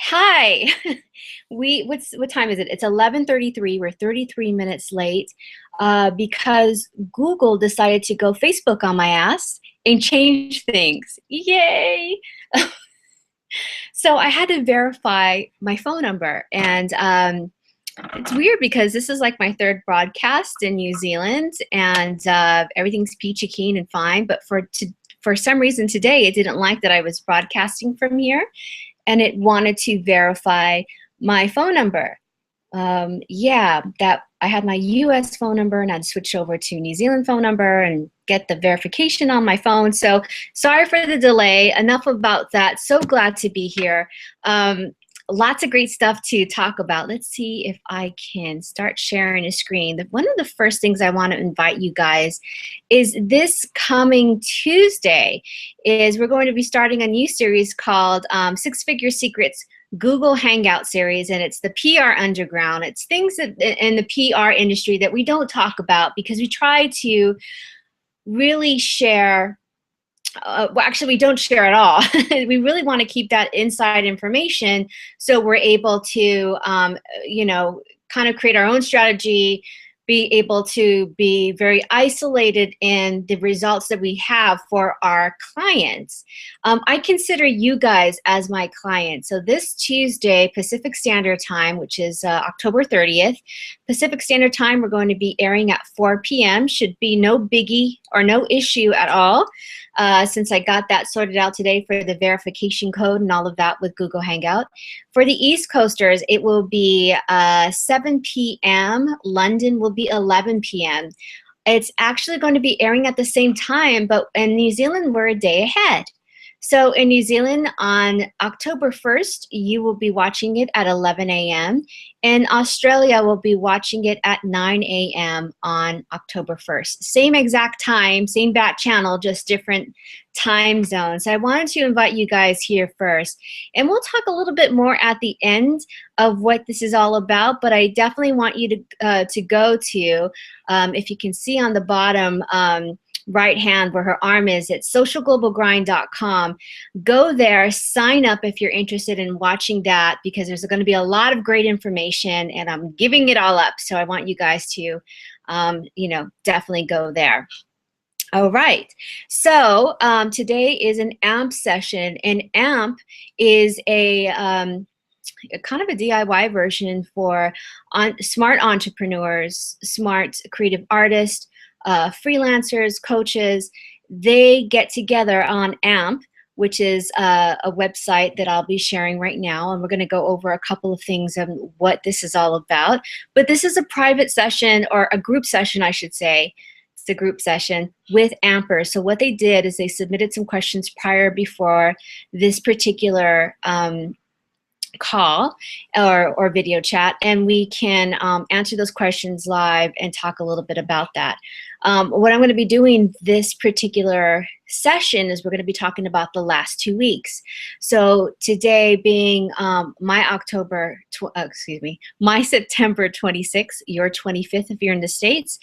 Hi. What time is it? It's 11:33. We're 33 minutes late because Google decided to go Facebook on my ass and change things. Yay! So I had to verify my phone number, and it's weird because this is like my third broadcast in New Zealand, and everything's peachy keen and fine. But for some reason today, it didn't like that I was broadcasting from here, and it wanted to verify my phone number. Yeah, that I had my US phone number and I'd switch over to New Zealand phone number and get the verification on my phone. So sorry for the delay. Enough about that. So glad to be here. Lots of great stuff to talk about. Let's see if I can start sharing a screen. One of the first things I want to invite you guys is this coming Tuesday is we're going to be starting a new series called Six Figure Secrets Google Hangout series, and it's the PR underground. It's things that in the PR industry that we don't talk about because we try to really share. Well, actually, we don't share at all. We really want to keep that inside information so we're able to, kind of create our own strategy, be able to be very isolated in the results that we have for our clients. I consider you guys as my clients. So this Tuesday, Pacific Standard Time, which is October 30th, Pacific Standard Time, we're going to be airing at 4 p.m. Should be no biggie or no issue at all. Since I got that sorted out today for the verification code and all of that with Google Hangout. For the East Coasters, it will be 7 p.m. London will be 11 p.m. It's actually going to be airing at the same time, but in New Zealand, we're a day ahead. So in New Zealand, on October 1st, you will be watching it at 11 a.m. In Australia, we'll be watching it at 9 a.m. on October 1st. Same exact time, same bat channel, just different time zones. So I wanted to invite you guys here first. And we'll talk a little bit more at the end of what this is all about, but I definitely want you to go to, if you can see on the bottom, right hand where her arm is, it's socialglobalgrind.com. Go there, sign up if you're interested in watching that, because there's going to be a lot of great information and I'm giving it all up. So I want you guys to, definitely go there. All right, so today is an AMP session, and AMP is a kind of a DIY version for smart entrepreneurs, smart creative artists, freelancers, coaches. They get together on AMP, which is a website that I'll be sharing right now, and we're going to go over a couple of things of what this is all about. But this is a private session, or a group session, I should say. It's a group session with Ampers. So what they did is they submitted some questions before this particular call or video chat, and we can answer those questions live and talk a little bit about that. What I'm going to be doing this particular session is we're going to be talking about the last 2 weeks. So today being my September 26th, your 25th if you're in the States,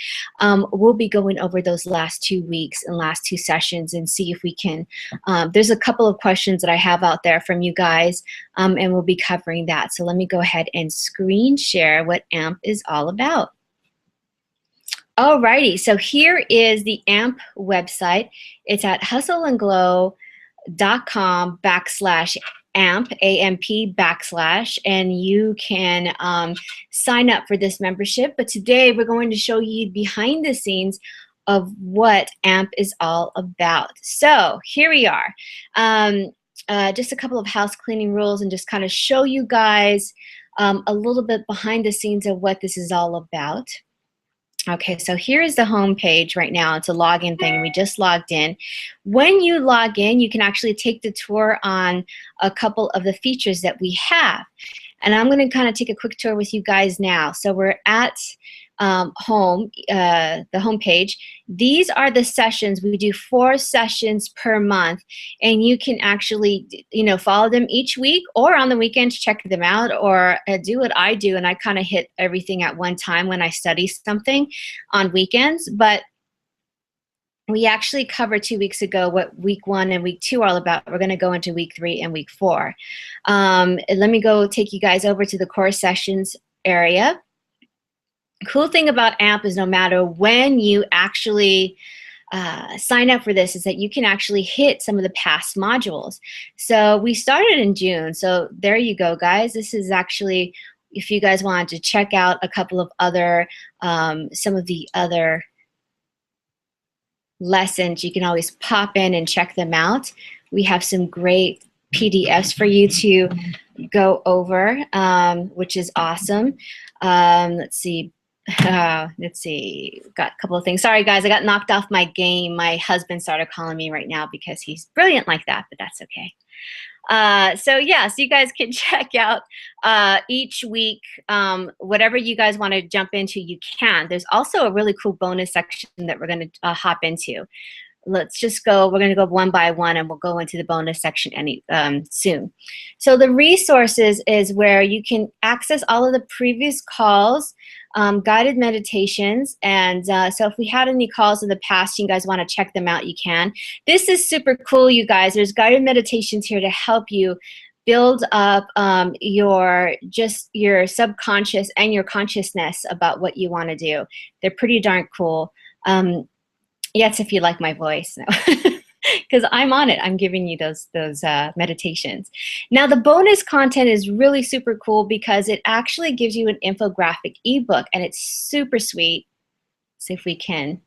we'll be going over those last 2 weeks and last 2 sessions and see if we can, there's a couple of questions that I have out there from you guys, and we'll be covering that. So let me go ahead and screen share what AMP is all about. Alrighty, so here is the AMP website. It's at hustleandglow.com/AMP, AMP /, and you can sign up for this membership. But today we're going to show you behind the scenes of what AMP is all about. So here we are. Just a couple of house cleaning rules and just kind of show you guys a little bit behind the scenes of what this is all about. Okay, so here is the home page right now. It's a login thing. We just logged in. When you log in, you can actually take the tour on a couple of the features that we have. And I'm going to kind of take a quick tour with you guys now. So we're at the home page. These are the sessions. We do 4 sessions per month, and you can actually, follow them each week or on the weekends, check them out, or do what I do, and I kind of hit everything at one time when I study something on weekends. But we actually covered 2 weeks ago what week 1 and week 2 are all about. We're going to go into week 3 and week 4. Let me go take you guys over to the course sessions area. Cool thing about AMP is no matter when you actually sign up for this is that you can actually hit some of the past modules. So we started in June. So there you go, guys. This is actually, if you guys wanted to check out a couple of other, some of the other lessons, you can always pop in and check them out. We have some great PDFs for you to go over, which is awesome. Let's see. Got a couple of things. Sorry, guys, I got knocked off my game. My husband started calling me right now because he's brilliant like that, but that's okay. So yeah, so you guys can check out each week, whatever you guys want to jump into, you can. There's also a really cool bonus section that we're going to hop into. Let's just go, we're going to go one by one and we'll go into the bonus section soon. So the resources is where you can access all of the previous calls, guided meditations, and so if we had any calls in the past, you guys want to check them out, you can. This is super cool, you guys. There's guided meditations here to help you build up your subconscious and your consciousness about what you want to do. They're pretty darn cool. Yes, if you like my voice, because I'm on it. I'm giving you those meditations. Now, the bonus content is really super cool because it actually gives you an infographic ebook, and it's super sweet. See if we can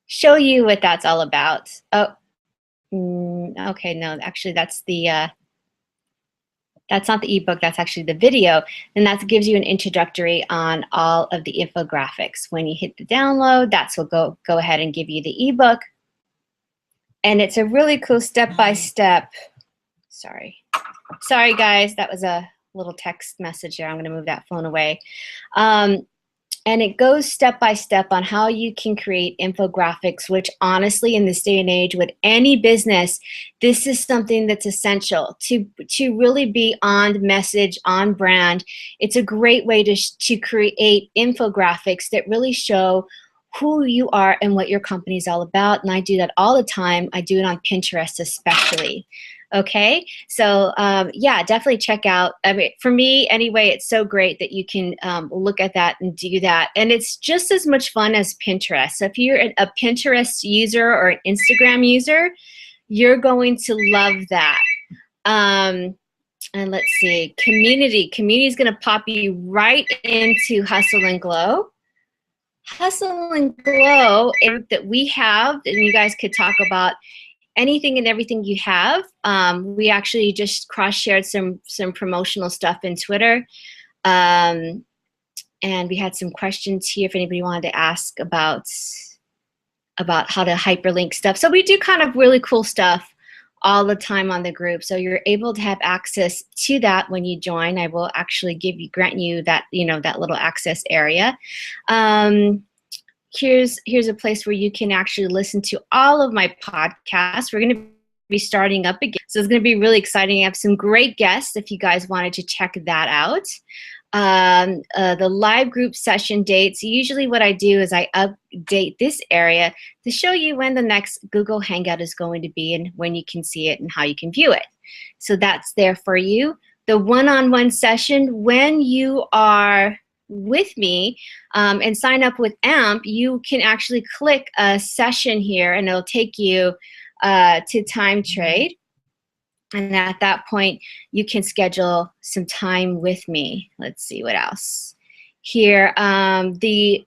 show you what that's all about. Oh, okay, no, actually, that's the that's not the ebook. That's actually the video, and that gives you an introductory on all of the infographics. When you hit the download, that's what go ahead and give you the ebook. And it's a really cool step-by-step, sorry guys, that was a little text message there. I'm gonna move that phone away. And it goes step-by-step on how you can create infographics, which honestly in this day and age with any business, this is something that's essential to really be on message, on brand. It's a great way to create infographics that really show who you are and what your company is all about. And I do that all the time. I do it on Pinterest especially. Okay, so yeah, definitely check out. I mean, for me anyway, it's so great that you can look at that and do that. And it's just as much fun as Pinterest. So if you're a Pinterest user or an Instagram user, you're going to love that. And let's see, community. Community is going to pop you right into Hustle and Glow. Hustle and Glow that we have, and you guys could talk about anything and everything you have. We actually just cross-shared some promotional stuff in Twitter. And we had some questions here if anybody wanted to ask about how to hyperlink stuff. So we do kind of really cool stuff all the time on the group. So you're able to have access to that when you join. I will actually grant you that, that little access area. Here's a place where you can actually listen to all of my podcasts. We're going to be starting up again. So it's going to be really exciting. I have some great guests if you guys wanted to check that out. The live group session dates. Usually what I do is I update this area to show you when the next Google Hangout is going to be and when you can see it and how you can view it. So that's there for you. The one-on-one session, when you are with me and sign up with AMP, you can actually click a session here and it'll take you to Time Trade. And at that point, you can schedule some time with me. Let's see what else. Here, the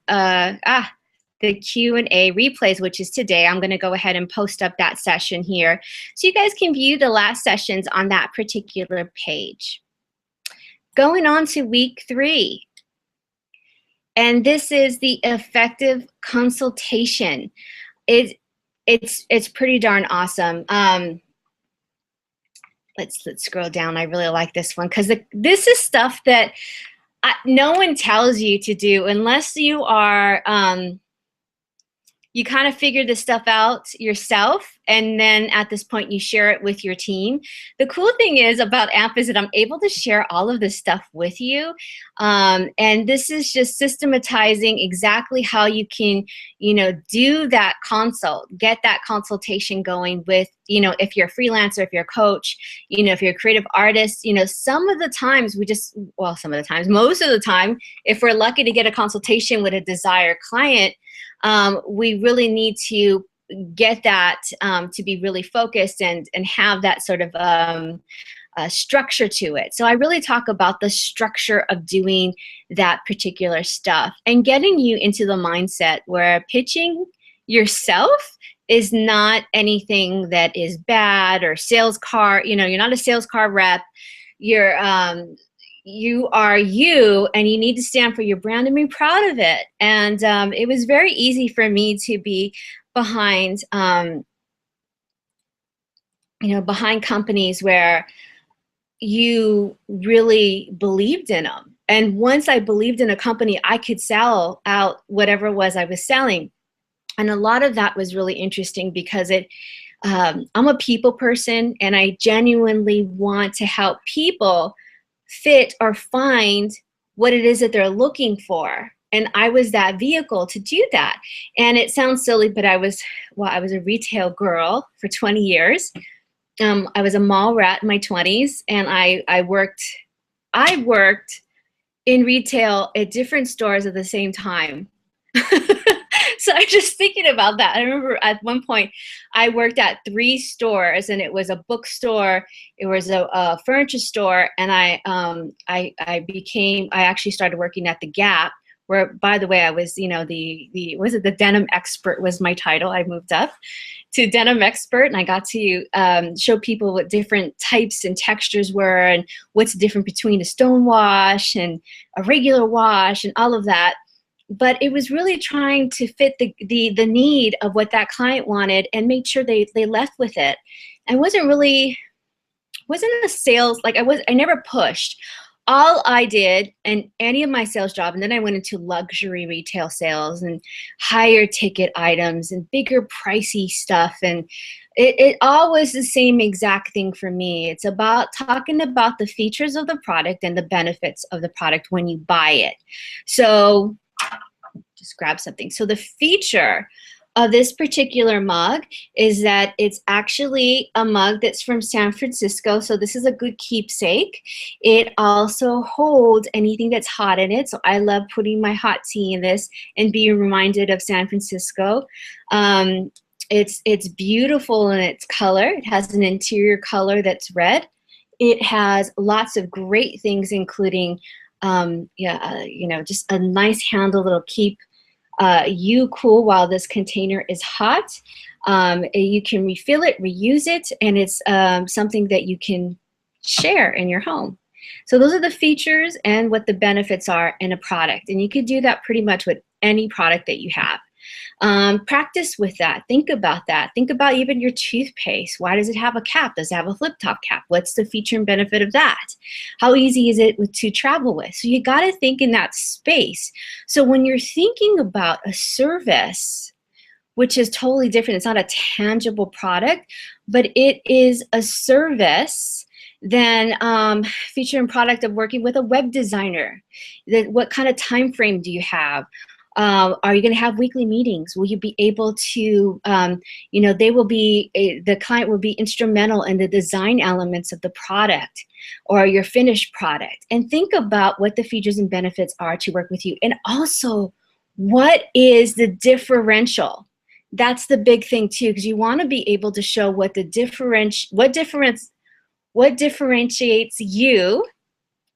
Q&A replays, which is today. I'm going to go ahead and post up that session here so you guys can view the last sessions on that particular page. Going on to week 3. And this is the effective consultation. It's pretty darn awesome. Let's scroll down. I really like this one because this is stuff that no one tells you to do unless you are you kind of figure this stuff out yourself and then at this point you share it with your team. The cool thing is about AMP is that I'm able to share all of this stuff with you. And this is just systematizing exactly how you can, do that consult, get that consultation going with, if you're a freelancer, if you're a coach, if you're a creative artist, some of the times most of the time, if we're lucky to get a consultation with a desired client, we really need to get that to be really focused and have that sort of structure to it. So I really talk about the structure of doing that particular stuff and getting you into the mindset where pitching yourself is not anything that is bad or sales car, you're not a sales car rep. You are you, and you need to stand for your brand and be proud of it. And it was very easy for me to be behind, behind companies where you really believed in them. And once I believed in a company, I could sell out whatever it was I was selling. And a lot of that was really interesting because I'm a people person, and I genuinely want to help people fit or find what it is that they're looking for. And I was that vehicle to do that. And it sounds silly, but I was a retail girl for 20 years. I was a mall rat in my 20s, and I worked in retail at different stores at the same time. So I'm just thinking about that. I remember at one point I worked at 3 stores, and it was a bookstore, it was a furniture store, and I actually started working at the Gap, where, by the way, I was, the denim expert was my title. I moved up to denim expert, and I got to show people what different types and textures were and what's different between a stone wash and a regular wash and all of that. But it was really trying to fit the need of what that client wanted and make sure they left with it. I wasn't a sales, I never pushed. All I did in any of my sales job, and then I went into luxury retail sales and higher ticket items and bigger pricey stuff. And it all was the same exact thing for me. It's about talking about the features of the product and the benefits of the product when you buy it. So just grab something. So the feature of this particular mug is that it's actually a mug that's from San Francisco. So this is a good keepsake. It also holds anything that's hot in it. So I love putting my hot tea in this and being reminded of San Francisco. It's beautiful in its color. It has an interior color that's red. It has lots of great things, including just a nice handle that'll keep you cool while this container is hot. You can refill it, reuse it, and it's something that you can share in your home. So those are the features and what the benefits are in a product. And you could do that pretty much with any product that you have. Practice with that. Think about that. Think about even your toothpaste. Why does it have a cap? Does it have a flip top cap? What's the feature and benefit of that? How easy is it to travel with? So you got to think in that space. So when you're thinking about a service, which is totally different, it's not a tangible product, but it is a service, then feature and product of working with a web designer. What kind of time frame do you have? Are you going to have weekly meetings? Will you be able to, the client will be instrumental in the design elements of the product or your finished product. And think about what the features and benefits are to work with you. And also, what is the differential? That's the big thing too, because you want to be able to show what differentiates you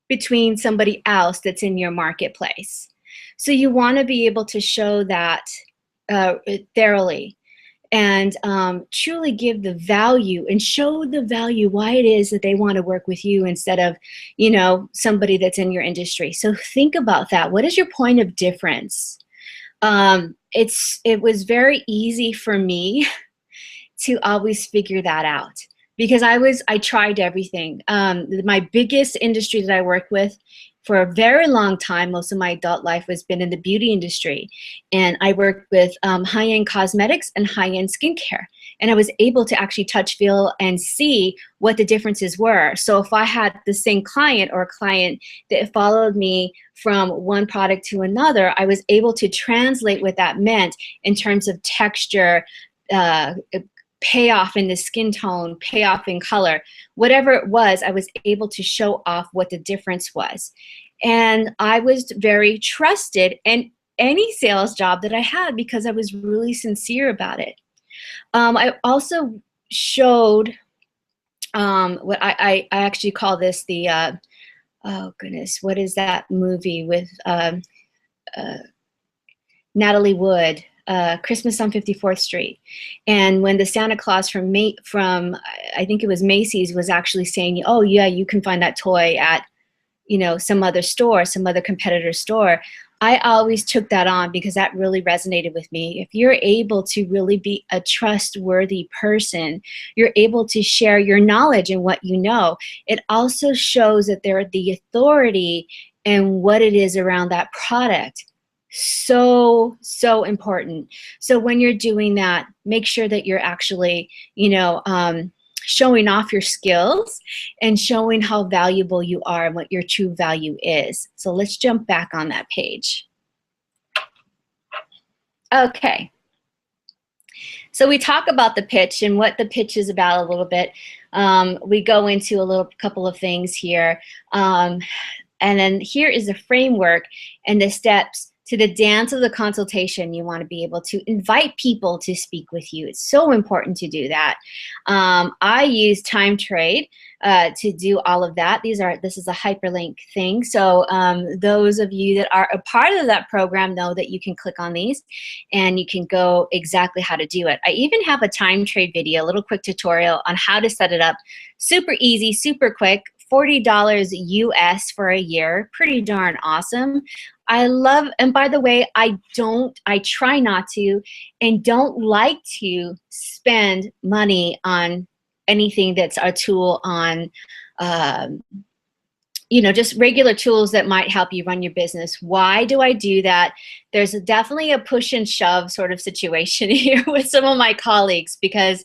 between somebody else that's in your marketplace. So you want to be able to show that thoroughly and truly give the value and show the value why it is that they want to work with you instead of, somebody that's in your industry. So think about that. What is your point of difference? It was very easy for me to always figure that out because I tried everything. My biggest industry that I worked with for a very long time, most of my adult life has been in the beauty industry. And I worked with high-end cosmetics and high-end skincare. and I was able to actually touch, feel, and see what the differences were. So if I had the same client or a client that followed me from one product to another, I was able to translate what that meant in terms of texture, payoff in the skin tone, payoff in color, whatever it was, I was able to show off what the difference was. And I was very trusted in any sales job that I had because I was really sincere about it. I also showed what I actually call this the, oh goodness, what is that movie with Natalie Wood, Christmas on 54th Street. And when the Santa Claus from I think it was Macy's was actually saying, oh yeah, you can find that toy at, you know, some other store, some other competitor store, I always took that on because that really resonated with me. If you're able to really be a trustworthy person, you're able to share your knowledge and what you know. It also shows that they're the authority and what it is around that product. So important. So when you're doing that, make sure that you're actually, you know, showing off your skills and showing how valuable you are and what your true value is. So let's jump back on that page. Okay. So we talk about the pitch and what the pitch is about a little bit. We go into a couple of things here. And then here is the framework and the steps to the dance of the consultation. You want to be able to invite people to speak with you. It's so important to do that. I use Time Trade to do all of that. This is a hyperlink thing. So those of you that are a part of that program know that you can click on these and you can go exactly how to do it. I even have a Time Trade video, a little quick tutorial on how to set it up. Super easy, super quick. $40 US for a year. Pretty darn awesome. I love, and by the way, I try not to and don't like to spend money on anything that's a tool on, you know, just regular tools that might help you run your business. Why do I do that? There's definitely a push and shove sort of situation here with some of my colleagues because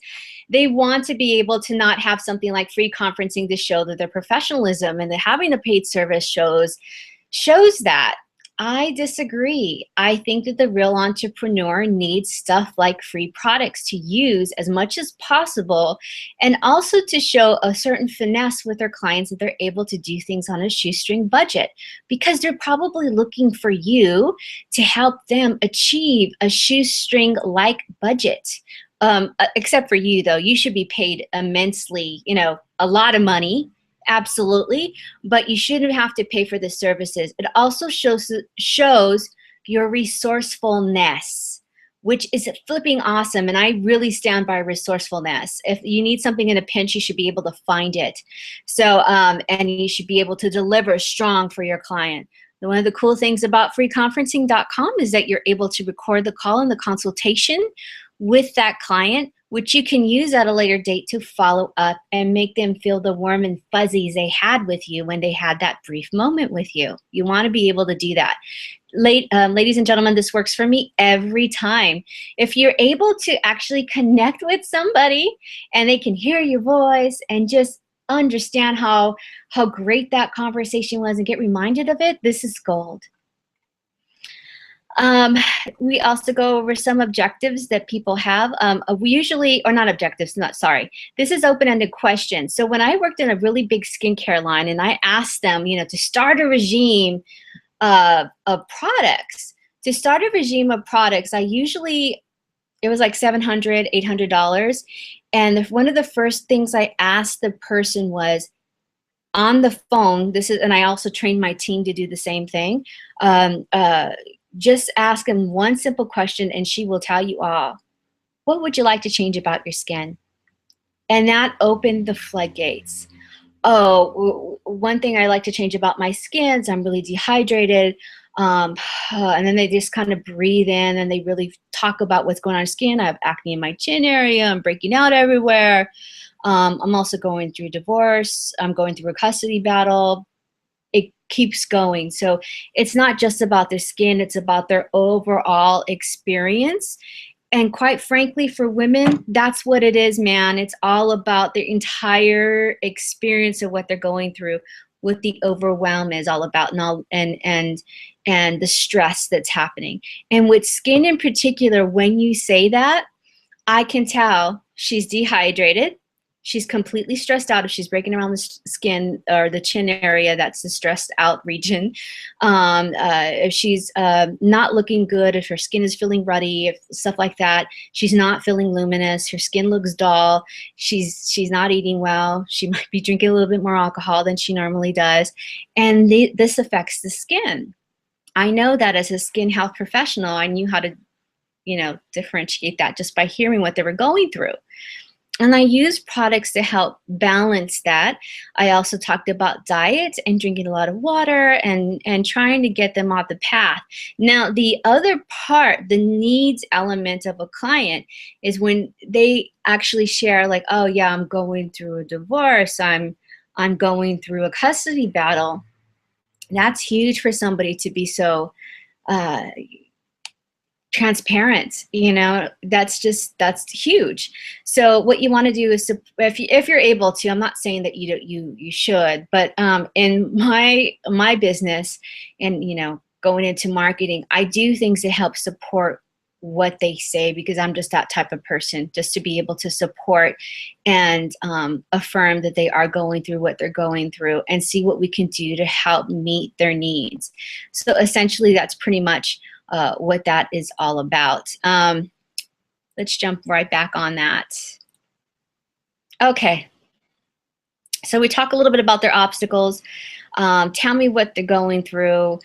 they want to be able to not have something like free conferencing to show that their professionalism, and that having a paid service shows that. I disagree. I think that the real entrepreneur needs stuff like free products to use as much as possible, and also to show a certain finesse with their clients that they're able to do things on a shoestring budget, because they're probably looking for you to help them achieve a shoestring-like budget. Except for you, though. You should be paid immensely, you know, a lot of money. Absolutely, but you shouldn't have to pay for the services. It also shows your resourcefulness, which is flipping awesome, and I really stand by resourcefulness. If you need something in a pinch, you should be able to find it. So, and you should be able to deliver strong for your client. One of the cool things about freeconferencing.com is that you're able to record the call and the consultation with that client, which you can use at a later date to follow up and make them feel the warm and fuzzies they had with you when they had that brief moment with you. You want to be able to do that. Ladies and gentlemen, this works for me every time. If you're able to actually connect with somebody and they can hear your voice and just understand how great that conversation was and get reminded of it, this is gold. We also go over some objectives that people have. We usually, or not objectives, sorry. This is open-ended questions. So when I worked in a really big skincare line and I asked them, you know, to start a regime of products, I usually, it was like $700, $800. And one of the first things I asked the person was, on the phone, and I also trained my team to do the same thing, just ask them one simple question and she will tell you all, what would you like to change about your skin? And that opened the floodgates. Oh, one thing I like to change about my skin is I'm really dehydrated. And then they just kind of breathe in and they really talk about what's going on in skin. I have acne in my chin area. I'm breaking out everywhere. I'm also going through divorce. I'm going through a custody battle. It keeps going. So it's not just about their skin, it's about their overall experience. And quite frankly, for women, that's what it is, man. It's all about their entire experience of what they're going through, what the overwhelm is all about, and the stress that's happening. And with skin in particular, when you say that, I can tell she's dehydrated. She's completely stressed out if she's breaking around the skin or the chin area. That's the stressed out region. If she's not looking good, if her skin is feeling ruddy, if stuff like that, she's not feeling luminous, her skin looks dull, she's not eating well, she might be drinking a little bit more alcohol than she normally does. And this affects the skin. I know that as a skin health professional, I knew how to differentiate that just by hearing what they were going through. And I use products to help balance that. I also talked about diet and drinking a lot of water and trying to get them off the path. Now, the other part, the needs element of a client, is when they actually share like, oh yeah, I'm going through a divorce, I'm going through a custody battle. That's huge for somebody to be so transparent, that's huge. So what you want to do is, if you're able to, I'm not saying that you should, but in my business and going into marketing, I do things to help support what they say, because I'm just that type of person, just to be able to support and affirm that they are going through what they're going through and see what we can do to help meet their needs. So essentially that's pretty much what that is all about. Let's jump right back on that. Okay, so we talk a little bit about their obstacles. Tell me what they're going through.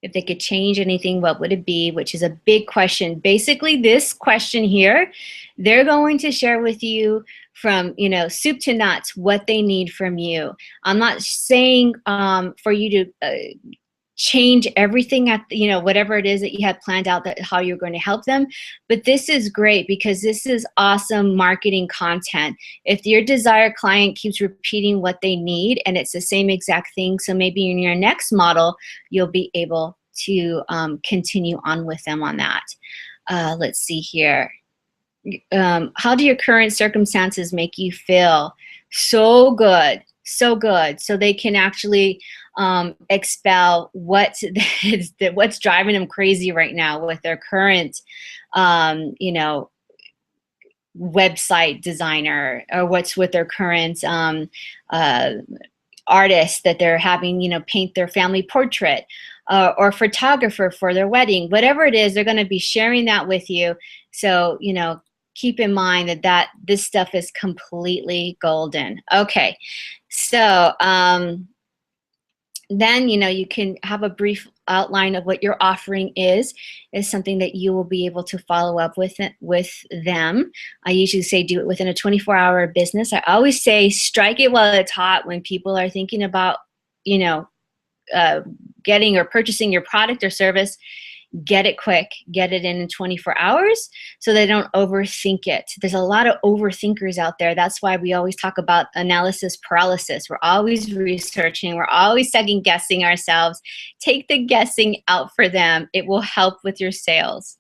If they could change anything, what would it be? Which is a big question. Basically, this question here, they're going to share with you from soup to nuts what they need from you. I'm not saying for you to change everything at whatever it is that you had planned out, that how you're going to help them, but this is great because this is awesome marketing content. If your desired client keeps repeating what they need and it's the same exact thing, so maybe in your next model you'll be able to continue on with them on that. Let's see here. How do your current circumstances make you feel? So good, so good. So they can actually expel what's driving them crazy right now with their current, website designer, or what's with their current artist that they're having, paint their family portrait, or photographer for their wedding. Whatever it is, they're going to be sharing that with you. So, keep in mind that this stuff is completely golden. Okay, so then you can have a brief outline of what your offering is something that you will be able to follow up with them. I usually say do it within a 24-hour business. I always say strike it while it's hot. When people are thinking about getting or purchasing your product or service, get it quick, get it in 24 hours so they don't overthink it. There's a lot of overthinkers out there. That's why we always talk about analysis paralysis. We're always researching, we're always second guessing ourselves. Take the guessing out for them. It will help with your sales.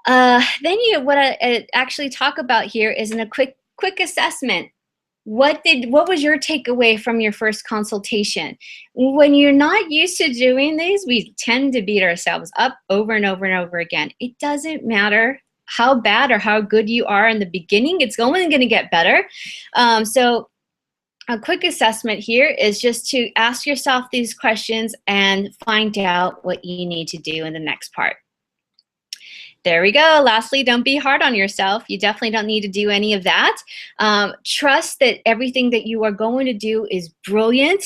Then what I actually talk about here is in a quick assessment. What was your takeaway from your first consultation? When you're not used to doing these, we tend to beat ourselves up over and over and over again. It doesn't matter how bad or how good you are in the beginning, it's only going to get better. So a quick assessment here is just to ask yourself these questions and find out what you need to do in the next part. There we go. Lastly, don't be hard on yourself. You definitely don't need to do any of that. Trust that everything that you are going to do is brilliant,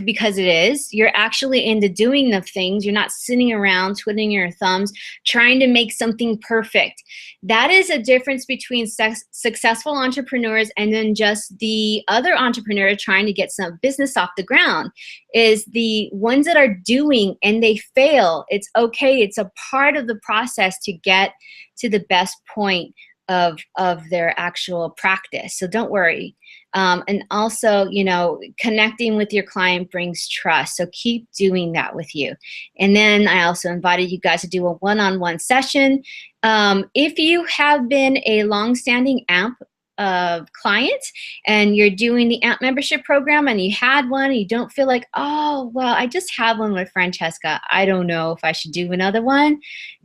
because it is. You're actually into doing the things. You're not sitting around twiddling your thumbs trying to make something perfect. That is a difference between successful entrepreneurs and then just the other entrepreneur trying to get some business off the ground. Is the ones that are doing and they fail. It's okay. It's a part of the process to get to the best point of their actual practice. So don't worry. And also, you know, connecting with your client brings trust. So keep doing that with you. And then I also invited you guys to do a one-on-one session. If you have been a long-standing AMP client and you're doing the AMP membership program and you had one and you don't feel like, oh, well, I just have one with Francesca, I don't know if I should do another one,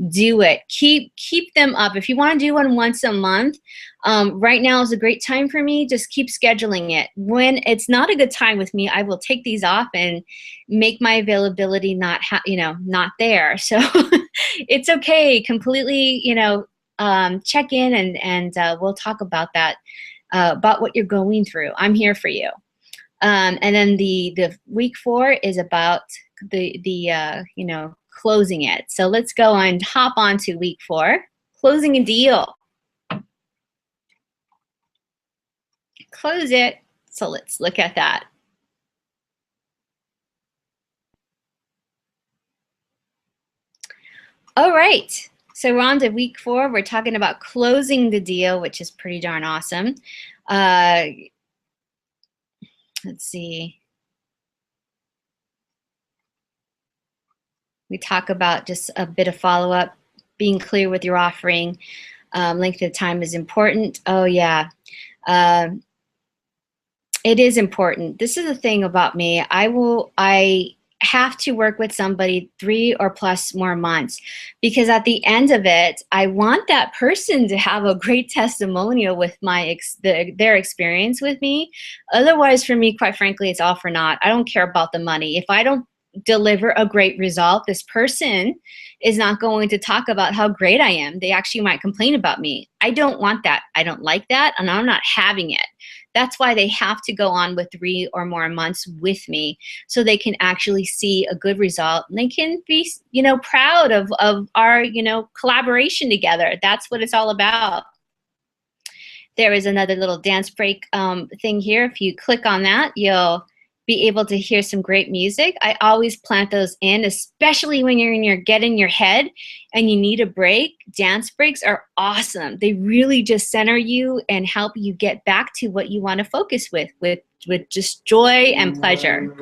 do it. Keep them up. If you want to do one once a month, right now is a great time for me. Just keep scheduling it. When it's not a good time with me, I will take these off and make my availability not there. So it's okay. Completely, check in and we'll talk about that, about what you're going through. I'm here for you. And then the week 4 is about the closing it. So let's go and hop on to week 4, closing a deal. Close it. So let's look at that. All right. So we're on to week 4. We're talking about closing the deal, which is pretty darn awesome. Let's see. We talk about just a bit of follow-up, being clear with your offering. Length of time is important. Oh, yeah. It is important. This is the thing about me. I have to work with somebody 3 or plus more months, because at the end of it, I want that person to have a great testimonial with their experience with me. Otherwise, for me, quite frankly, it's all for naught. I don't care about the money. If I don't deliver a great result, this person is not going to talk about how great I am. They actually might complain about me. I don't want that. I don't like that, and I'm not having it. That's why they have to go on with 3 or more months with me, so they can actually see a good result, and they can be, proud of our, collaboration together. That's what it's all about. There is another little dance break thing here. If you click on that, you'll be able to hear some great music. I always plant those in, especially when you're get in your head and you need a break. Dance breaks are awesome. They really just center you and help you get back to what you want to focus with just joy and pleasure.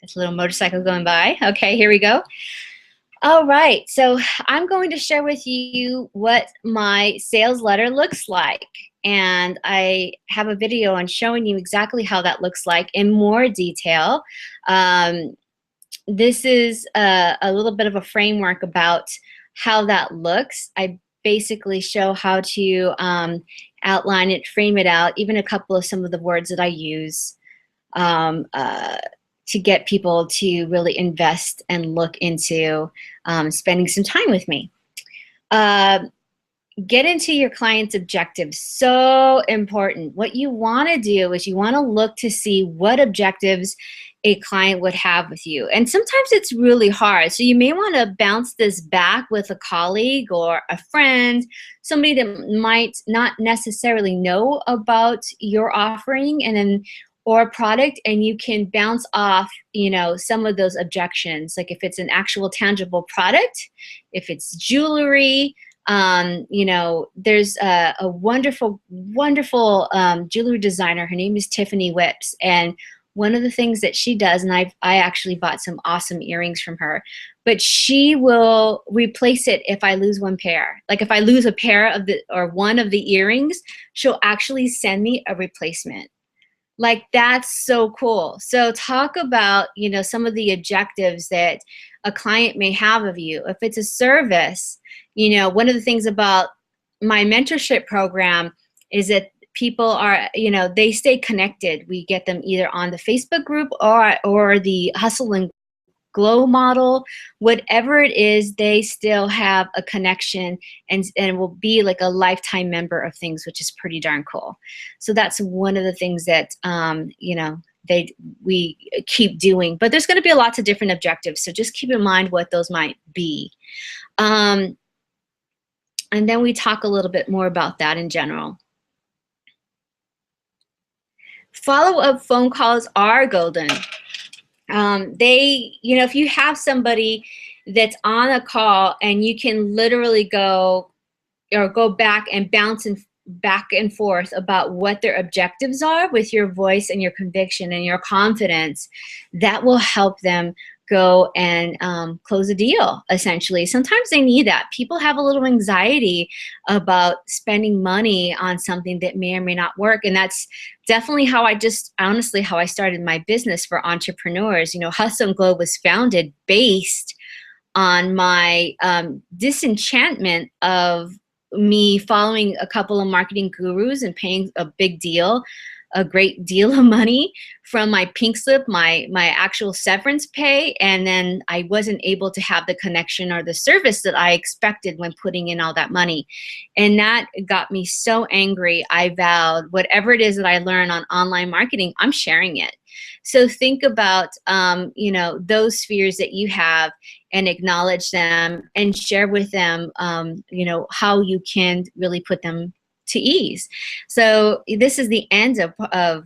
There's a little motorcycle going by. Okay, here we go. All right, so I'm going to share with you what my sales letter looks like. And I have a video on showing you exactly how that looks like in more detail. This is a little bit of a framework about how that looks. I basically show how to outline it, frame it out, even a couple of some of the words that I use to get people to really invest and look into spending some time with me. Get into your client's objectives. So important. What you want to do is you want to look to see what objectives a client would have with you. And sometimes it's really hard. So you may want to bounce this back with a colleague or a friend, somebody that might not necessarily know about your offering or product, and you can bounce off, some of those objections. Like if it's an actual tangible product, if it's jewelry, there's a wonderful, wonderful jewelry designer. Her name is Tiffany Whips, and one of the things that she does, and I actually bought some awesome earrings from her, but she will replace it if I lose one pair. Like if I lose a pair or one of the earrings, she'll actually send me a replacement. Like that's so cool. So talk about, some of the objectives that a client may have of you. If it's a service, one of the things about my mentorship program is that people are, they stay connected. We get them either on the Facebook group or the Hustle and Glow model. Whatever it is, they still have a connection and will be like a lifetime member of things, which is pretty darn cool. So that's one of the things that, we keep doing. But there's going to be lots of different objectives, so just keep in mind what those might be. And then we talk a little bit more about that in general. Follow-up phone calls are golden. If you have somebody that's on a call and you can literally go, or go back and bounce and back and forth about what their objectives are with your voice and your conviction and your confidence, that will help them go and close a deal, essentially. Sometimes they need that. People have a little anxiety about spending money on something that may or may not work. And that's definitely how honestly, how I started my business for entrepreneurs. You know, Hustle and Glow was founded based on my disenchantment of me following a couple of marketing gurus and paying a great deal of money from my pink slip, my actual severance pay, and then I wasn't able to have the connection or the service that I expected when putting in all that money. And that got me so angry. I vowed whatever it is that I learn on online marketing, I'm sharing it. So think about you know, those fears that you have and acknowledge them and share with them you know, how you can really put them to ease. So this is the end of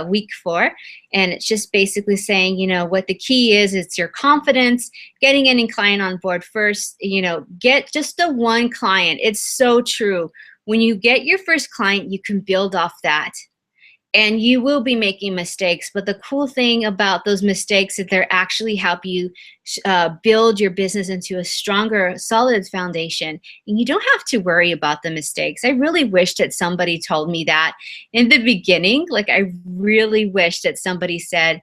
week 4, and it's just basically saying, you know, what the key is, it's your confidence, getting any client on board first. You know, get just the one client. It's so true. When you get your first client, you can build off that. And you will be making mistakes, but the cool thing about those mistakes is they actually help you build your business into a stronger, solid foundation. And you don't have to worry about the mistakes. I really wish that somebody told me that in the beginning. Like, I really wish that somebody said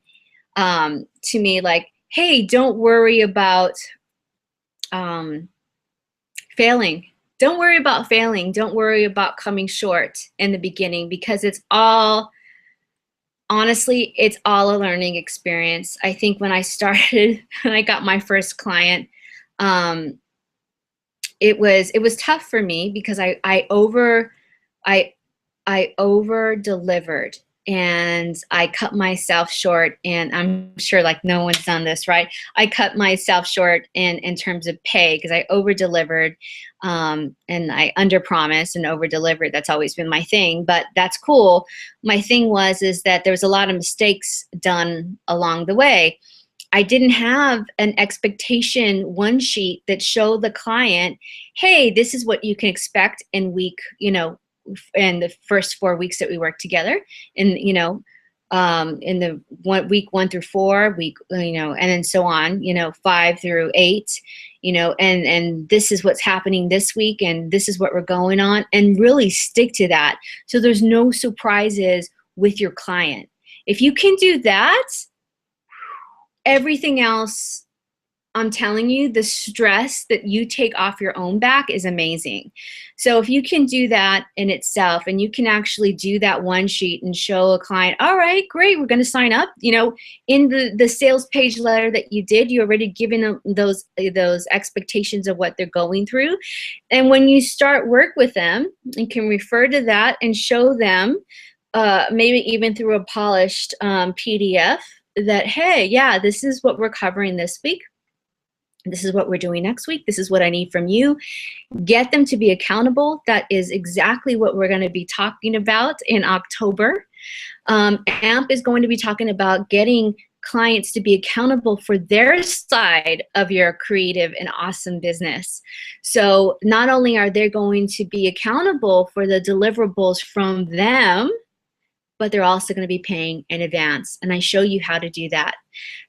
to me, like, hey, don't worry about failing. Don't worry about failing. Don't worry about coming short in the beginning, because it's all, honestly, it's all a learning experience. I think when I started, when I got my first client, it was tough for me because I over delivered, and I cut myself short. And I'm sure like no one's done this, right? I cut myself short in terms of pay because I over delivered, and I under promised and over delivered. That's always been my thing, but that's cool. My thing is that there was a lot of mistakes done along the way. I didn't have an expectation one sheet that showed the client, hey, this is what you can expect in week, you know, in the first 4 weeks that we worked together, and you know, in the week 1 through 4, you know, and then so on, you know, 5 through 8, you know, and this is what's happening this week, and this is what we're going on, and really stick to that. So there's no surprises with your client. If you can do that, everything else, I'm telling you, the stress that you take off your own back is amazing. So if you can do that in itself, and you can actually do that one sheet and show a client, all right, great, we're going to sign up. You know, in the sales page letter that you did, you already given them those expectations of what they're going through. And when you start work with them, you can refer to that and show them, maybe even through a polished PDF, that, hey, yeah, this is what we're covering this week. This is what we're doing next week. This is what I need from you. Get them to be accountable. That is exactly what we're going to be talking about in October. AMP is going to be talking about getting clients to be accountable for their side of your creative and awesome business. So not only are they going to be accountable for the deliverables from them, but they're also going to be paying in advance. And I show you how to do that.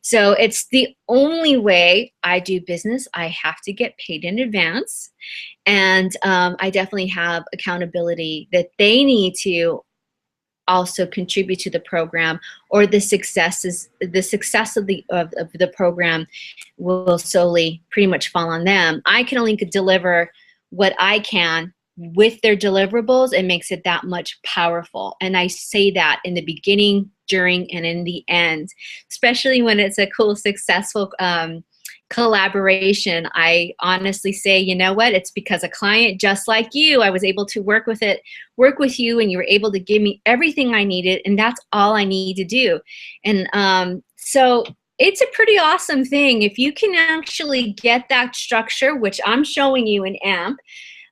So it's the only way I do business. I have to get paid in advance. And I definitely have accountability that they need to also contribute to the program, or the success of the program will solely pretty much fall on them. I can only deliver what I can with their deliverables. It makes it that much powerful. And I say that in the beginning, during, and in the end, especially when it's a cool, successful collaboration. I honestly say, you know what, it's because a client just like you, I was able to work with you, and you were able to give me everything I needed, and that's all I need to do. And so it's a pretty awesome thing if you can actually get that structure, which I'm showing you in AMP.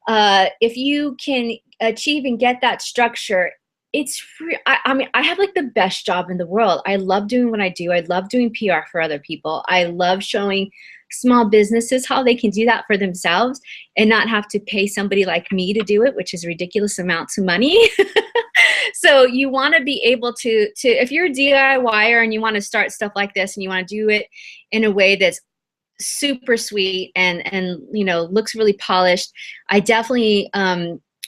If you can achieve and get that structure, it's free. I mean, I have like the best job in the world. I love doing what I do. I love doing PR for other people. I love showing small businesses how they can do that for themselves and not have to pay somebody like me to do it, which is ridiculous amounts of money. So you want to be able to if you're a DIYer and you want to start stuff like this and you want to do it in a way that's super sweet and you know, looks really polished, I definitely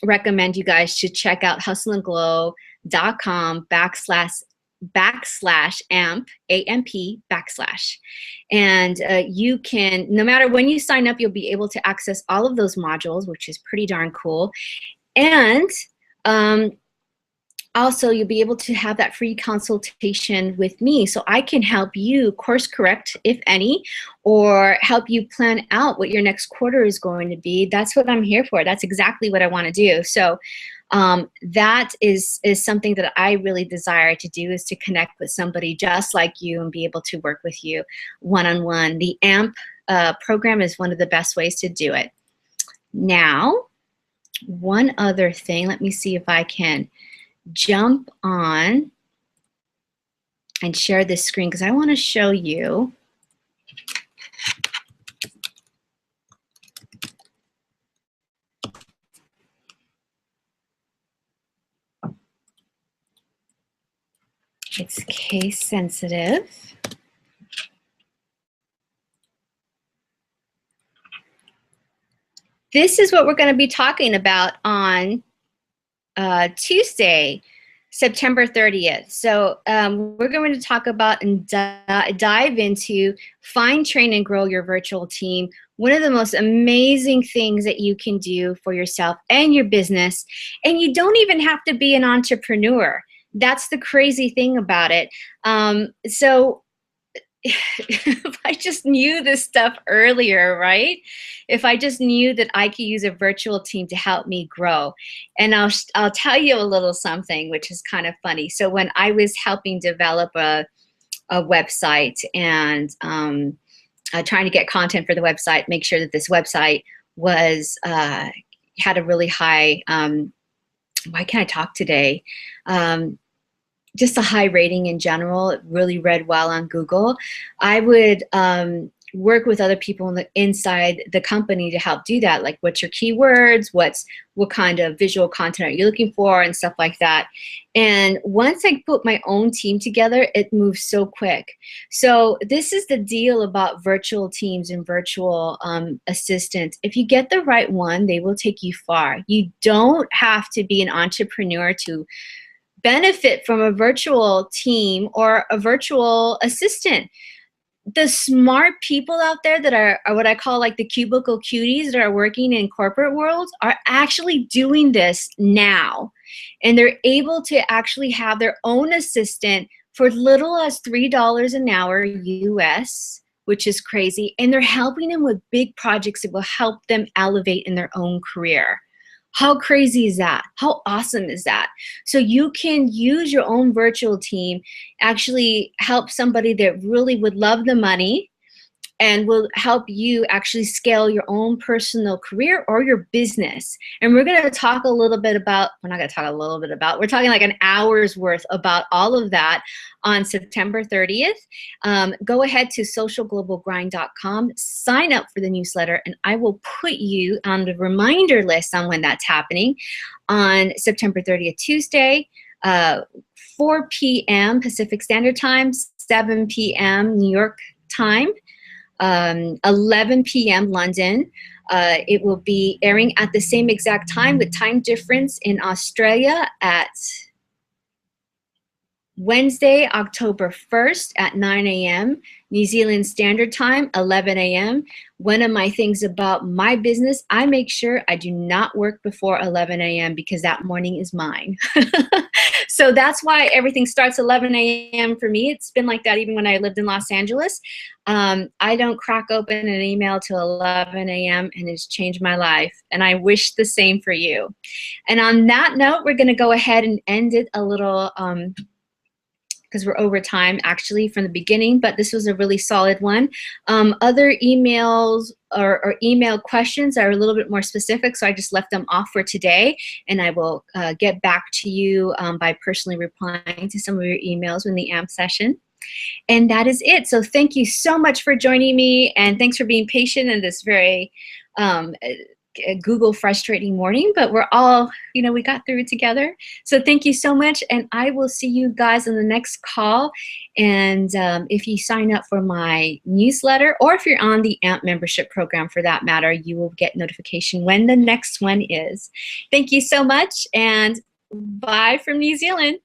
recommend you guys should check out hustleandglow.com/amp, A-M-P, /. And you can, no matter when you sign up, you'll be able to access all of those modules, which is pretty darn cool. And also, you'll be able to have that free consultation with me so I can help you course correct, if any, or help you plan out what your next quarter is going to be. That's what I'm here for. That's exactly what I want to do. So that is something that I really desire to do, is to connect with somebody just like you and be able to work with you one-on-one. The AMP program is one of the best ways to do it. Now, one other thing, let me see if I can jump on and share this screen because I want to show you it's case sensitive. This is what we're going to be talking about on Tuesday, September 30th. So we're going to talk about and dive into find, train, and grow your virtual team. One of the most amazing things that you can do for yourself and your business. And you don't even have to be an entrepreneur. That's the crazy thing about it. So if I just knew this stuff earlier, right? If I just knew that I could use a virtual team to help me grow. And I'll tell you a little something, which is kind of funny. So when I was helping develop a website and trying to get content for the website, make sure that this website was had a really high, why can't I talk today? Just a high rating in general. It really read well on Google. I would work with other people inside the company to help do that. Like, what's your keywords? What kind of visual content are you looking for, and stuff like that. And once I put my own team together, it moves so quick. So this is the deal about virtual teams and virtual assistants. If you get the right one, they will take you far. You don't have to be an entrepreneur to benefit from a virtual team or a virtual assistant. The smart people out there that are what I call like the cubicle cuties that are working in corporate worlds are actually doing this now. And they're able to actually have their own assistant for as little as $3 an hour US, which is crazy. And they're helping them with big projects that will help them elevate in their own career. How crazy is that? How awesome is that? So you can use your own virtual team, actually help somebody that really would love the money and will help you actually scale your own personal career or your business. And we're going to talk a little bit about, we're not going to talk a little bit about, we're talking like an hour's worth about all of that on September 30th. Go ahead to socialglobalgrind.com, sign up for the newsletter, and I will put you on the reminder list on when that's happening on September 30th, Tuesday, 4 p.m. Pacific Standard Time, 7 p.m. New York time. 11 p.m. London. It will be airing at the same exact time with time difference in Australia at Wednesday, October 1st at 9 a.m. New Zealand Standard Time, 11 a.m. One of my things about my business, I make sure I do not work before 11 a.m. because that morning is mine. So that's why everything starts 11 a.m. for me. It's been like that even when I lived in Los Angeles. I don't crack open an email till 11 a.m. and it's changed my life. And I wish the same for you. And on that note, we're going to go ahead and end it a little because we're over time actually from the beginning, but this was a really solid one. Other emails or email questions are a little bit more specific, so I just left them off for today, and I will get back to you by personally replying to some of your emails in the AMP session. And that is it. So thank you so much for joining me, and thanks for being patient in this very Google frustrating morning, but we're all, we got through it together. So thank you so much, and I will see you guys on the next call. And if you sign up for my newsletter, or if you're on the AMP membership program for that matter, you will get notification when the next one is. Thank you so much, and bye from New Zealand.